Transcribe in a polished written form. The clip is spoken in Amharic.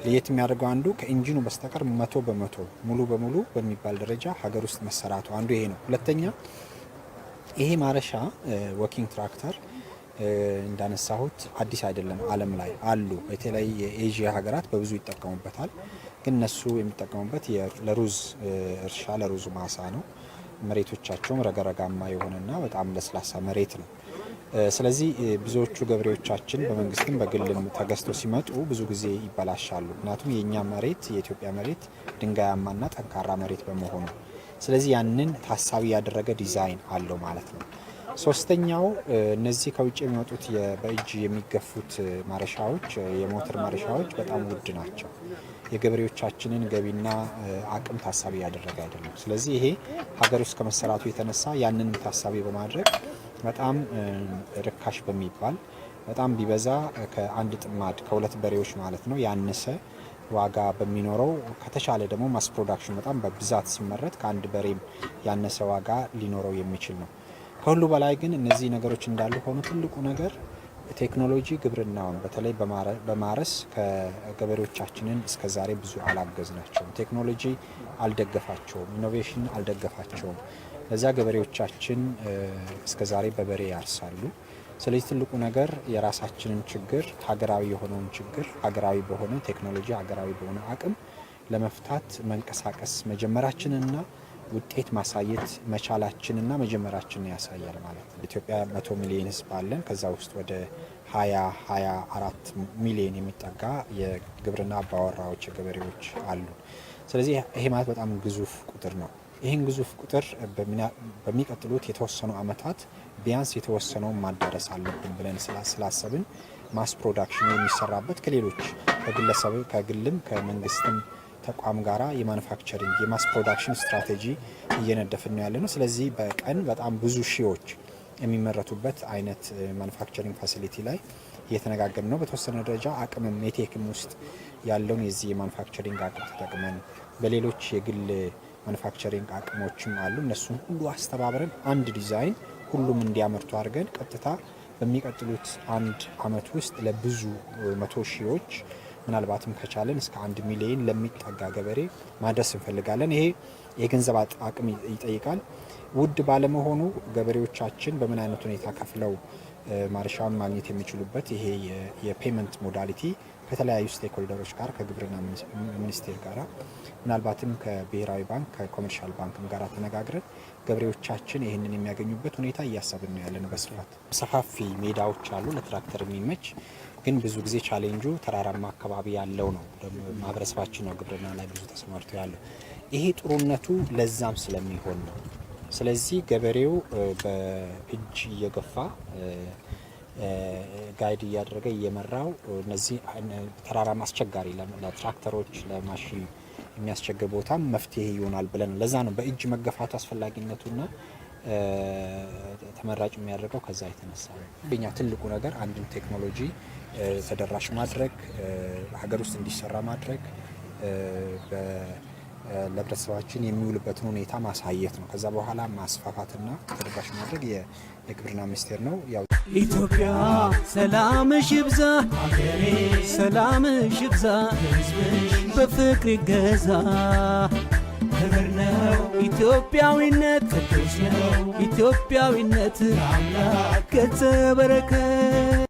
ለየት የሚያደርገው አንዱ ከኢንጂኑ በስተቀር 100% ሙሉ በሙሉ በሚባል ደረጃ ሀገር ውስጥ መሰራቱ አንዱ ይሄ ነው። ሁለተኛ ይሄ ማረሻ ወኪንግ ትራክተር እንዳነሳሁት አዲስ አይደለም። ዓለም ላይ አሉ በተለይ የኤዥያ ሀገራት በብዙ ይጠቀሙበታል። ግን እነሱ የሚጠቀሙበት ለሩዝ እርሻ ለሩዝ ማሳ ነው። መሬቶቻቸውም ረገረጋማ የሆነና በጣም ለስላሳ መሬት ነው። ስለዚህ ብዙዎቹ ገበሬዎቻችን በመንግስትም በግልም ተገዝተው ሲመጡ ብዙ ጊዜ ይበላሻሉ። ምክንያቱም የኛ መሬት የኢትዮጵያ መሬት ድንጋያማና ጠንካራ መሬት በመሆኑ ስለዚህ ያንን ታሳቢ ያደረገ ዲዛይን አለው ማለት ነው። ሶስተኛው እነዚህ ከውጭ የሚወጡት በእጅ የሚገፉት ማረሻዎች የሞተር ማረሻዎች በጣም ውድ ናቸው። የገበሬዎቻችንን ገቢና አቅም ታሳቢ ያደረገ አይደለም። ስለዚህ ይሄ ሀገር ውስጥ ከመሰራቱ የተነሳ ያንን ታሳቢ በማድረግ በጣም ርካሽ በሚባል በጣም ቢበዛ ከአንድ ጥማድ ከሁለት በሬዎች ማለት ነው ያነሰ ዋጋ በሚኖረው ከተቻለ ደግሞ ማስ ፕሮዳክሽን በጣም በብዛት ሲመረት ከአንድ በሬም ያነሰ ዋጋ ሊኖረው የሚችል ነው። ከሁሉ በላይ ግን እነዚህ ነገሮች እንዳሉ ሆኖ ትልቁ ነገር ቴክኖሎጂ ግብርናውን በተለይ በማረስ ከገበሬዎቻችንን እስከዛሬ ብዙ አላገዝናቸውም። ቴክኖሎጂ አልደገፋቸውም፣ ኢኖቬሽን አልደገፋቸውም። ለዛ ገበሬዎቻችን እስከዛሬ በበሬ ያርሳሉ። ስለዚህ ትልቁ ነገር የራሳችንን ችግር ሀገራዊ የሆነውን ችግር ሀገራዊ በሆነ ቴክኖሎጂ ሀገራዊ በሆነ አቅም ለመፍታት መንቀሳቀስ መጀመራችንና ውጤት ማሳየት መቻላችንና መጀመራችንን ያሳያል ማለት ነው። ኢትዮጵያ 100 ሚሊዮን ሕዝብ አለን። ከዛ ውስጥ ወደ 24 ሚሊዮን የሚጠጋ የግብርና አባወራዎች ገበሬዎች አሉ። ስለዚህ ይሄ ማለት በጣም ግዙፍ ቁጥር ነው። ይህን ግዙፍ ቁጥር በሚቀጥሉት የተወሰኑ አመታት ቢያንስ የተወሰነውን ማዳረስ አለብን ብለን ስላሰብን ማስ ፕሮዳክሽን የሚሰራበት ከሌሎች ከግልም ከመንግስትም ተቋም ጋራ የማኑፋክቸሪንግ የማስ ፕሮዳክሽን ስትራቴጂ እየነደፍን ነው ያለነው። ስለዚህ በቀን በጣም ብዙ ሺዎች የሚመረቱበት አይነት ማኑፋክቸሪንግ ፋሲሊቲ ላይ እየተነጋገርን ነው። በተወሰነ ደረጃ አቅምም ሜቴክም ውስጥ ያለውን የዚህ የማኑፋክቸሪንግ አቅም ተጠቅመን በሌሎች የግል ማኑፋክቸሪንግ አቅሞችም አሉ። እነሱን ሁሉ አስተባብረን አንድ ዲዛይን ሁሉም እንዲያመርቱ አድርገን ቀጥታ በሚቀጥሉት አንድ አመት ውስጥ ለብዙ 100 ሺዎች ምናልባትም ከቻለን እስከ 1 ሚሊዮን ለሚጠጋ ገበሬ ማድረስ እንፈልጋለን። ይሄ የገንዘብ አቅም ይጠይቃል። ውድ ባለመሆኑ ገበሬዎቻችን በምን አይነት ሁኔታ ከፍለው ማረሻውን ማግኘት የሚችሉበት ይሄ የፔመንት ሞዳሊቲ ከተለያዩ ስቴክሆልደሮች ጋር ከግብርና ሚኒስቴር ጋር ምናልባትም ከብሔራዊ ባንክ ከኮመርሻል ባንክም ጋር ተነጋግረን ገበሬዎቻችን ይህንን የሚያገኙበት ሁኔታ እያሰብን ነው ያለነው። በስፋት ሰፋፊ ሜዳዎች አሉ ለትራክተር የሚመች ግን ብዙ ጊዜ ቻሌንጁ ተራራማ አካባቢ ያለው ነው። ማህበረሰባችን ነው ግብርና ላይ ብዙ ተሰማርቶ ያለው። ይሄ ጥሩነቱ ለዛም ስለሚሆን ነው። ስለዚህ ገበሬው በእጅ እየገፋ ጋይድ እያደረገ እየመራው እነዚህ ተራራማ አስቸጋሪ ለትራክተሮች ለማሽን የሚያስቸግር ቦታም መፍትሄ ይሆናል ብለን ለዛ ነው በእጅ መገፋቱ አስፈላጊነቱና ተመራጭ የሚያደርገው ከዛ የተነሳ ነው። በእኛ ትልቁ ነገር አንድን ቴክኖሎጂ ተደራሽ ማድረግ ሀገር ውስጥ እንዲሰራ ማድረግ ለህብረተሰባችን የሚውልበትን ሁኔታ ማሳየት ነው። ከዛ በኋላ ማስፋፋትና ተደራሽ ማድረግ የግብርና ሚኒስቴር ነው። ያው ኢትዮጵያ ሰላምሽ ይብዛ፣ ሀገሬ ሰላምሽ ይብዛ፣ ህዝብሽ በፍቅር ይገዛ። ክብር ነው ኢትዮጵያዊነት፣ ቅዱስ ነው ኢትዮጵያዊነት፣ አምላክ ገጸ በረከት